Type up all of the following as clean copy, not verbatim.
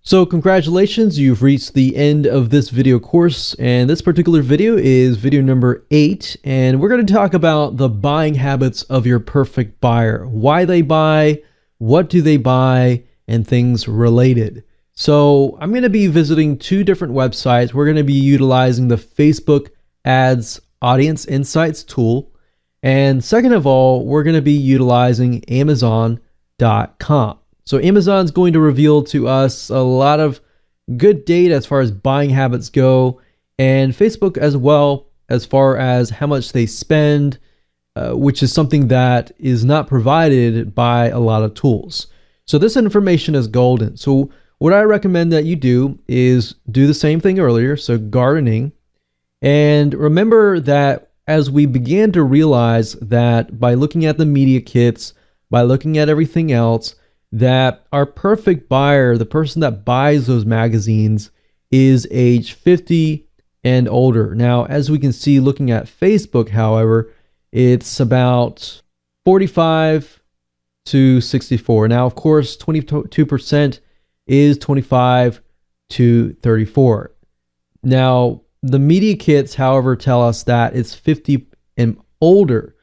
So congratulations, you've reached the end of this video course, and this particular video is video number 8, and we're going to talk about the buying habits of your perfect buyer, why they buy, what do they buy, and things related. So I'm going to be visiting 2 different websites. We're going to be utilizing the Facebook Ads Audience Insights tool, and second of all, we're going to be utilizing Amazon.com. So Amazon's going to reveal to us a lot of good data as far as buying habits go, and Facebook as well as far as how much they spend, which is something that is not provided by a lot of tools. So this information is golden. So what I recommend that you do is do the same thing earlier, so gardening. And remember that as we began to realize that by looking at the media kits, by looking at everything else, that our perfect buyer, the person that buys those magazines, is age 50 and older. Now, as we can see looking at Facebook, however, it's about 45 to 64. Now, of course, 22% is 25 to 34. Now, the media kits, however, tell us that it's 50 and older.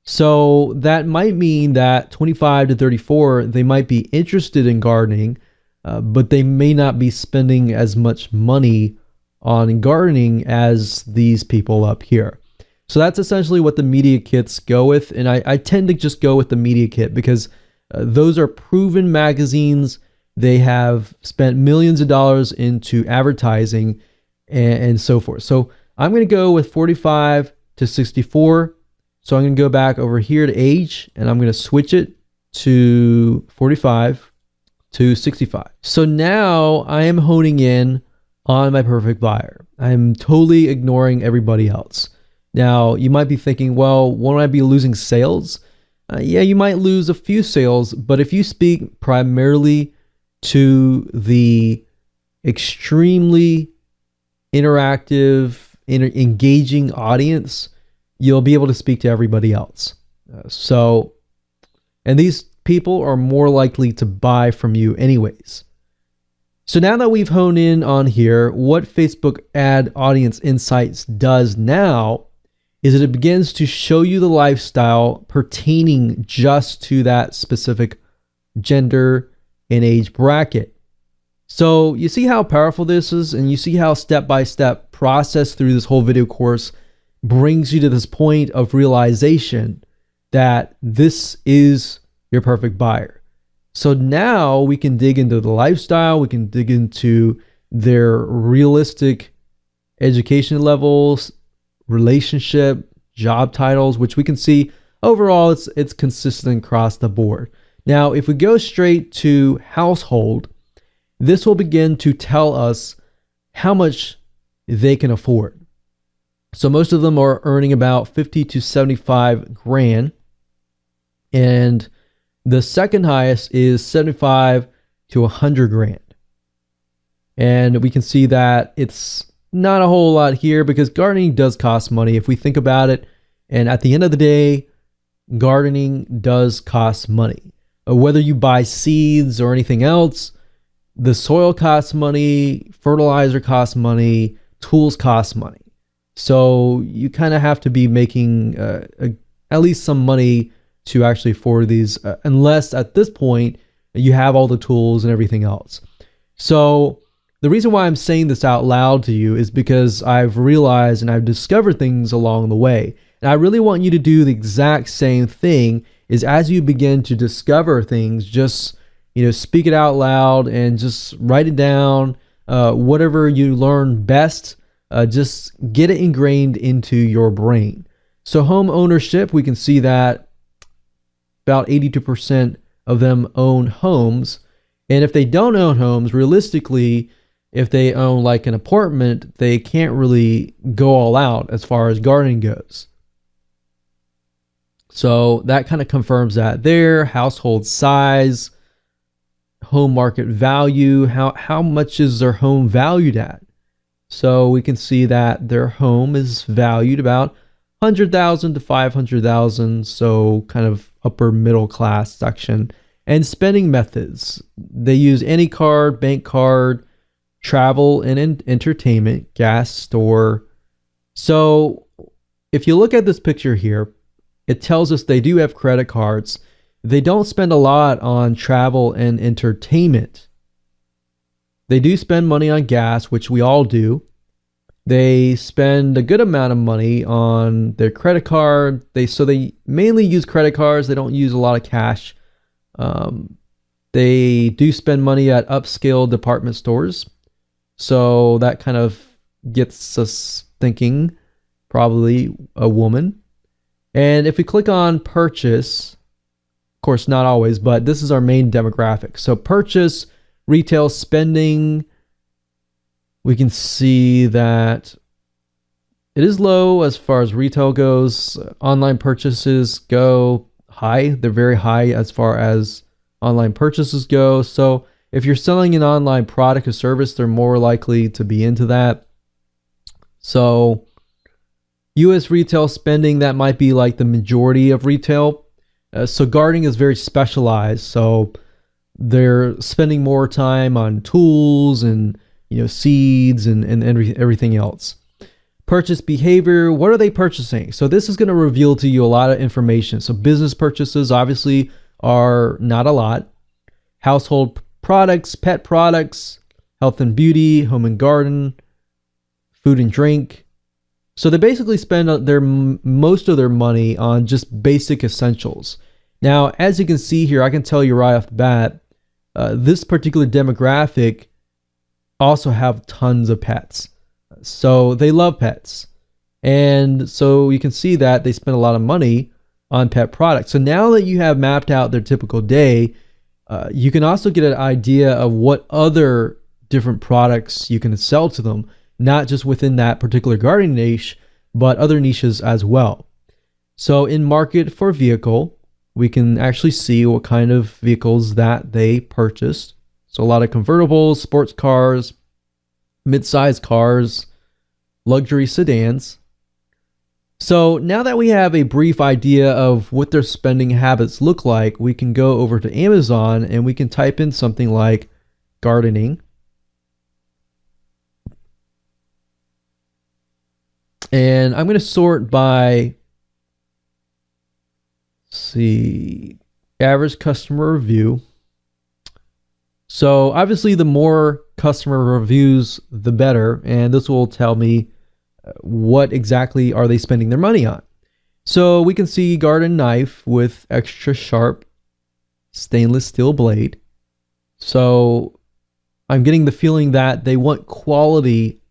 So that might mean that 25 to 34, they might be interested in gardening, but they may not be spending as much money on gardening as these people up here. So that's essentially what the media kits go with. And I tend to just go with the media kit because those are proven magazines. They have spent millions of dollars into advertising and so forth. So I'm going to go with 45 to 64. So I'm going to go back over here to age, and I'm going to switch it to 45 to 65. So now I am honing in on my perfect buyer. I'm totally ignoring everybody else. Now, you might be thinking, well, won't I be losing sales? Yeah, you might lose a few sales, but if you speak primarily to the extremely interactive, engaging audience, you'll be able to speak to everybody else. And these people are more likely to buy from you anyways. So now that we've honed in on here, what Facebook Ad Audience Insights does now is that it begins to show you the lifestyle pertaining just to that specific gender and age bracket. So you see how powerful this is, and you see how step-by-step process through this whole video course brings you to this point of realization that this is your perfect buyer. So now we can dig into the lifestyle, we can dig into their realistic education levels, relationship, job titles, which we can see overall it's consistent across the board. Now, if we go straight to household, this will begin to tell us how much they can afford. So most of them are earning about 50 to 75 grand. And the second highest is 75 to 100 grand. And we can see that it's not a whole lot here because gardening does cost money if we think about it. And at the end of the day, gardening does cost money. Whether you buy seeds or anything else, the soil costs money, fertilizer costs money, tools cost money. So you kind of have to be making at least some money to actually afford these, unless at this point you have all the tools and everything else. So the reason why I'm saying this out loud to you is because I've realized and I've discovered things along the way. And I really want you to do the exact same thing. Is as you begin to discover things, just speak it out loud and just write it down. Whatever you learn best, just get it ingrained into your brain. So home ownership, we can see that about 82% of them own homes. And if they don't own homes, realistically, if they own like an apartment, they can't really go all out as far as gardening goes. So that kind of confirms that there. Household size, home market value, how much is their home valued at? So we can see that their home is valued about 100,000 to 500,000, so kind of upper middle class section. And spending methods. They use any card, bank card, travel and entertainment, gas, store. So if you look at this picture here, it tells us they do have credit cards. They don't spend a lot on travel and entertainment. They do spend money on gas, which we all do. They spend a good amount of money on their credit card. So they mainly use credit cards. They don't use a lot of cash. They do spend money at upscale department stores. So that kind of gets us thinking, probably a woman. And if we click on purchase, of course, not always, but this is our main demographic. So purchase, retail spending, we can see that it is low as far as retail goes. Online purchases go high. They're very high as far as online purchases go. So if you're selling an online product or service, they're more likely to be into that. So US retail spending, that might be like the majority of retail. So gardening is very specialized. So they're spending more time on tools and seeds and everything else. Purchase behavior, what are they purchasing? So this is going to reveal to you a lot of information. So business purchases obviously are not a lot. Household products, pet products, health and beauty, home and garden, food and drink. So they basically spend most of their money on just basic essentials. Now, as you can see here, I can tell you right off the bat, this particular demographic also have tons of pets. So they love pets. And so you can see that they spend a lot of money on pet products. So now that you have mapped out their typical day, you can also get an idea of what other different products you can sell to them, not just within that particular gardening niche, but other niches as well. So in market for vehicle, we can actually see what kind of vehicles that they purchased. So a lot of convertibles, sports cars, mid-sized cars, luxury sedans. So now that we have a brief idea of what their spending habits look like, we can go over to Amazon and we can type in something like gardening. And I'm going to sort by, average customer review. So obviously the more customer reviews, the better. And this will tell me what exactly are they spending their money on. So we can see garden knife with extra sharp stainless steel blade. So I'm getting the feeling that they want quality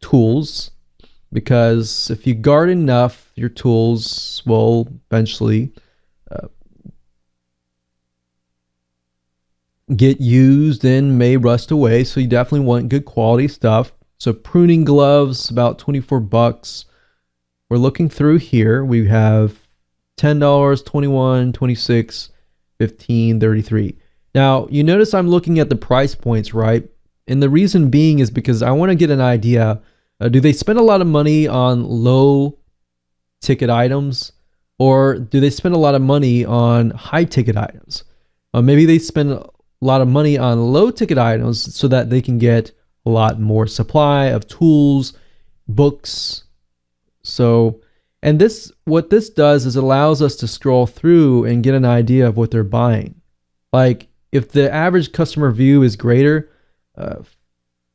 tools, because if you garden enough, your tools will eventually get used and may rust away. So you definitely want good quality stuff. So pruning gloves, about 24 bucks. We're looking through here. We have $10, 21, 26, 15, 33. Now, you notice I'm looking at the price points, right? And the reason being is because I want to get an idea. Do they spend a lot of money on low ticket items, or do they spend a lot of money on high ticket items? Maybe they spend a lot of money on low ticket items so that they can get a lot more supply of tools, books. So, and what this does is it allows us to scroll through and get an idea of what they're buying. Like if the average customer view is greater,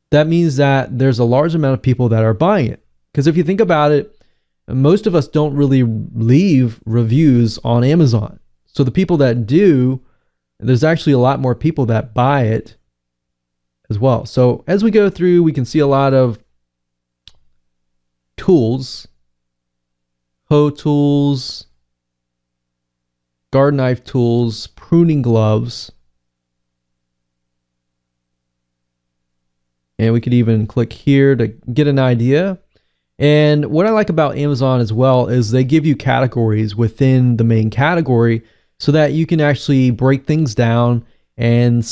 that means that there's a large amount of people that are buying it. Because if you think about it, most of us don't really leave reviews on Amazon. So the people that do, there's actually a lot more people that buy it as well. So as we go through, we can see a lot of tools, hoe tools, garden knife tools, pruning gloves. And we could even click here to get an idea. And what I like about Amazon as well is they give you categories within the main category so that you can actually break things down and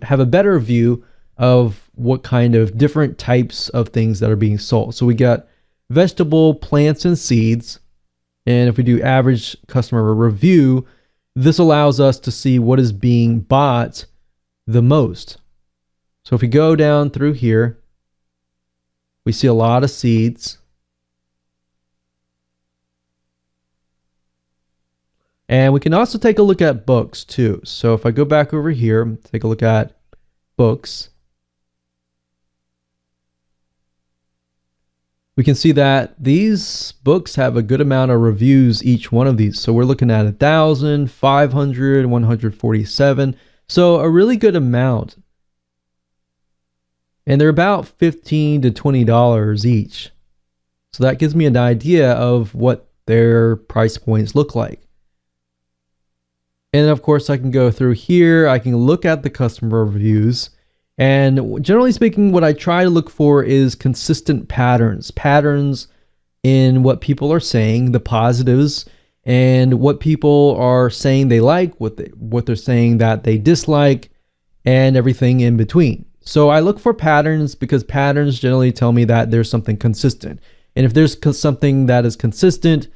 have a better view of what kind of different types of things that are being sold. So we got vegetable, plants, and seeds. And if we do average customer review, this allows us to see what is being bought the most. So if we go down through here, we see a lot of seeds. And we can also take a look at books too. So if I go back over here, take a look at books, we can see that these books have a good amount of reviews, each one of these. So we're looking at 1,500, 147. So a really good amount. And they're about $15 to $20 each. So that gives me an idea of what their price points look like. And of course, I can go through here. I can look at the customer reviews. And generally speaking, what I try to look for is consistent patterns. Patterns in what people are saying, the positives, and what people are saying they like, what they're saying that they dislike, and everything in between. So I look for patterns because patterns generally tell me that there's something consistent. And if there's something that is consistent,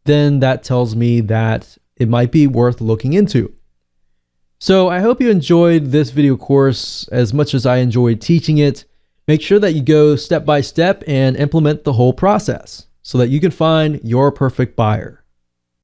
then that tells me that it might be worth looking into. So I hope you enjoyed this video course as much as I enjoyed teaching it. Make sure that you go step by step and implement the whole process so that you can find your perfect buyer.